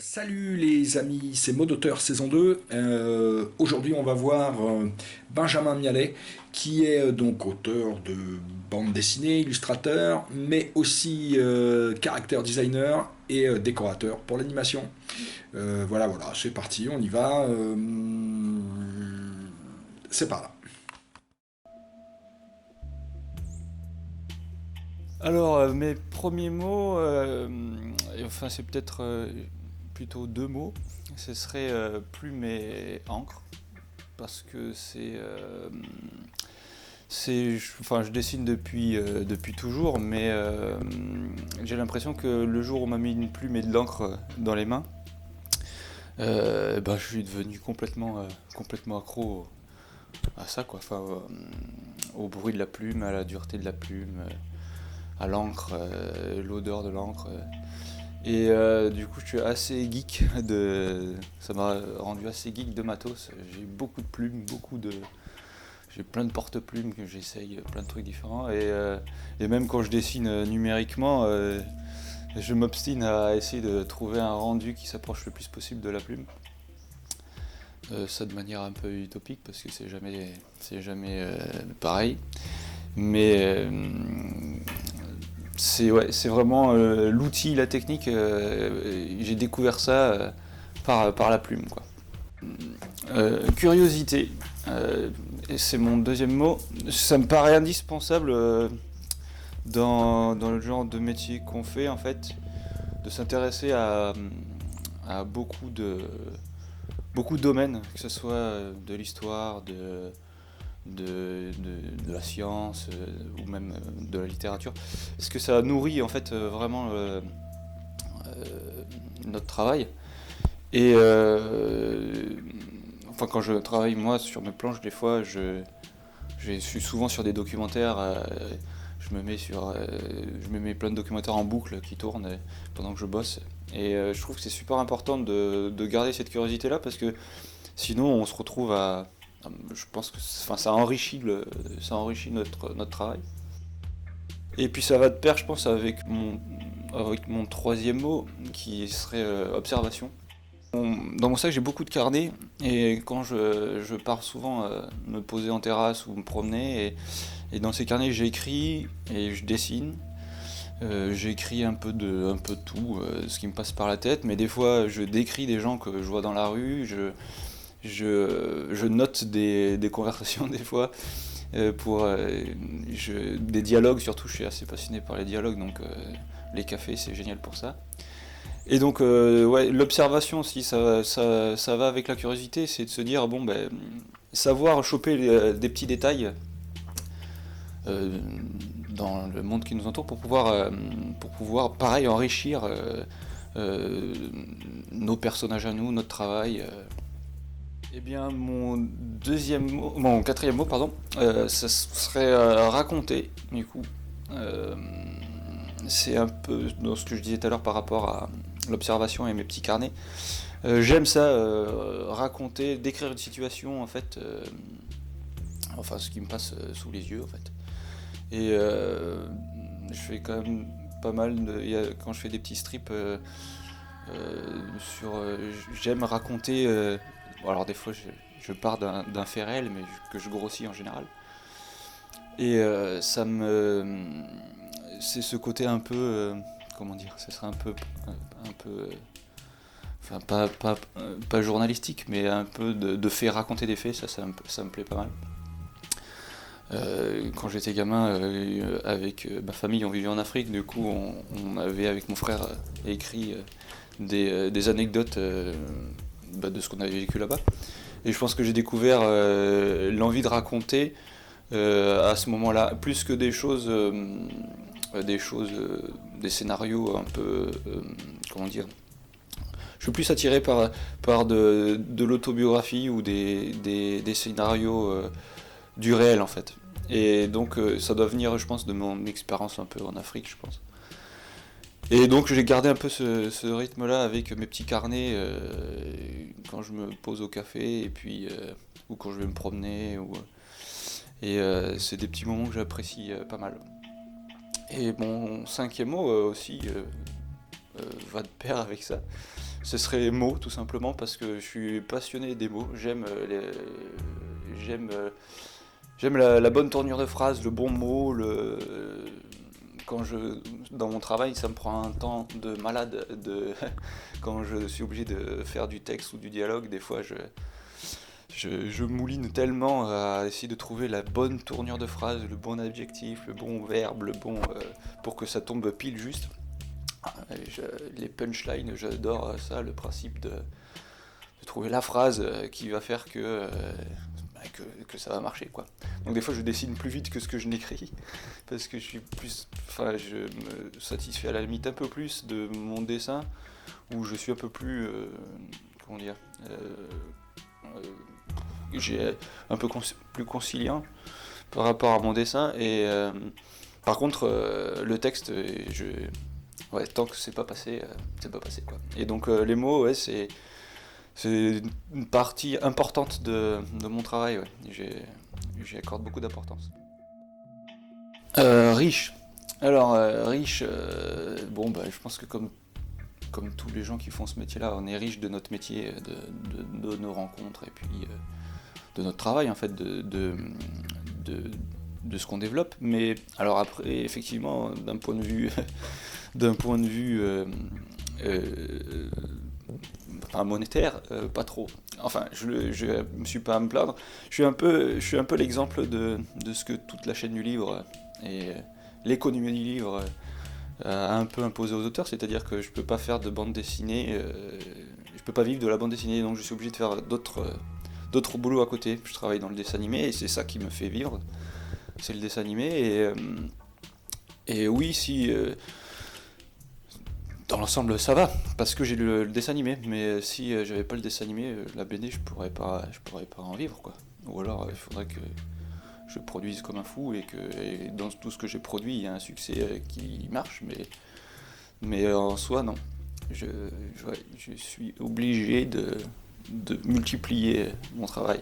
Salut les amis, c'est Mot d'auteur saison 2. Aujourd'hui on va voir Benjamin Mialet qui est donc auteur de bande dessinée, illustrateur, mais aussi character designer et décorateur pour l'animation. Voilà, c'est parti, on y va. C'est par là. Alors, mes premiers mots, enfin c'est peut-être plutôt deux mots, ce serait plume et encre, parce que enfin je dessine depuis toujours, mais j'ai l'impression que le jour où on m'a mis une plume et de l'encre dans les mains, je suis devenu complètement accro à ça, quoi. Enfin, au bruit de la plume, à la dureté de la plume, à l'encre, l'odeur de l'encre. Et du coup, je suis assez geek ça m'a rendu assez geek de matos. J'ai beaucoup de plumes, j'ai plein de porte-plumes que j'essaye, plein de trucs différents. Et même quand je dessine numériquement, je m'obstine à essayer de trouver un rendu qui s'approche le plus possible de la plume. Ça de manière un peu utopique parce que c'est jamais pareil. Mais c'est vraiment l'outil, la technique. J'ai découvert ça par la plume, quoi. Curiosité, et c'est mon deuxième mot. Ça me paraît indispensable dans le genre de métier qu'on fait, en fait, de s'intéresser à beaucoup de domaines, que ce soit de l'histoire, de la science ou même de la littérature, parce que ça nourrit en fait vraiment notre travail. Et enfin, quand je travaille moi sur mes planches, des fois, je suis souvent sur des documentaires. Je me mets plein de documentaires en boucle qui tournent pendant que je bosse. Et je trouve que c'est super important de garder cette curiosité-là parce que sinon on se retrouve je pense que enfin, ça enrichit notre travail. Et puis ça va de pair, je pense, avec mon troisième mot qui serait observation. Dans mon sac, j'ai beaucoup de carnets et quand je pars souvent me poser en terrasse ou me promener, et dans ces carnets, j'écris et je dessine. J'écris un peu de tout, ce qui me passe par la tête, mais des fois, je décris des gens que je vois dans la rue, je note des conversations des fois, des dialogues surtout, je suis assez passionné par les dialogues, donc les cafés, c'est génial pour ça. Et donc, ouais, l'observation aussi, ça va avec la curiosité, c'est de se dire, bon, ben, savoir choper des petits détails euh, dans le monde qui nous entoure pour pouvoir pareil, enrichir nos personnages à nous, notre travail. Eh bien, mon quatrième mot, pardon, ça serait raconter, du coup. Euh, c'est un peu dans ce que je disais tout à l'heure par rapport à l'observation et mes petits carnets. J'aime ça, raconter, décrire une situation, en fait, enfin ce qui me passe sous les yeux, en fait. Et je fais quand même pas mal quand je fais des petits strips j'aime raconter. Bon, alors des fois, je pars d'un fait réel, mais que je grossis en général. Et c'est ce côté un peu, comment dire, ce serait un peu, enfin pas journalistique, mais un peu de fait raconter des faits. Ça me plaît pas mal. Quand j'étais gamin, avec ma famille, on vivait en Afrique. Du coup, on avait avec mon frère écrit des anecdotes de ce qu'on avait vécu là-bas. Et je pense que j'ai découvert l'envie de raconter à ce moment-là, plus que des scénarios un peu, comment dire. Je suis plus attiré par de l'autobiographie ou des scénarios du réel en fait. Et donc ça doit venir, je pense, de mon expérience un peu en Afrique, je pense. Et donc j'ai gardé un peu ce rythme-là avec mes petits carnets quand je me pose au café et puis ou quand je vais me promener et c'est des petits moments que j'apprécie pas mal. Et mon cinquième mot aussi va de pair avec ça. ce serait mots, tout simplement, parce que je suis passionné des mots. J'aime, j'aime la bonne tournure de phrase, le bon mot. Dans mon travail, ça me prend un temps de malade. Quand je suis obligé de faire du texte ou du dialogue, des fois, je mouline tellement à essayer de trouver la bonne tournure de phrase, le bon adjectif, le bon verbe, pour que ça tombe pile juste. Les punchlines, j'adore ça, le principe de trouver la phrase qui va faire que ça va marcher, quoi. Donc des fois je dessine plus vite que ce que je n'écris parce que je me satisfais à la limite un peu plus de mon dessin où je suis un peu plus comment dire j'ai un peu plus conciliant par rapport à mon dessin et par contre le texte ouais, tant que c'est pas passé quoi. Et donc les mots, ouais, c'est une partie importante de mon travail, ouais. J'y accorde beaucoup d'importance. Riche. Alors riche, bon bah je pense que comme tous les gens qui font ce métier-là, on est riche de notre métier, de nos rencontres et puis de notre travail en fait, de ce qu'on développe. Mais alors après, effectivement, d'un point de vue enfin, monétaire, pas trop. Enfin, je me suis pas à me plaindre. Je suis un peu l'exemple de ce que toute la chaîne du livre et l'économie du livre a un peu imposé aux auteurs, c'est-à-dire que je peux pas faire de bande dessinée, je peux pas vivre de la bande dessinée, donc je suis obligé de faire d'autres boulots à côté. Je travaille dans le dessin animé et c'est ça qui me fait vivre, c'est le dessin animé. Et oui, si dans l'ensemble ça va, parce que j'ai le dessin animé, mais si j'avais pas le dessin animé, la BD je pourrais pas en vivre quoi. Ou alors il faudrait que je produise comme un fou et dans tout ce que j'ai produit il y a un succès qui marche, mais en soi non. Je suis obligé de multiplier mon travail.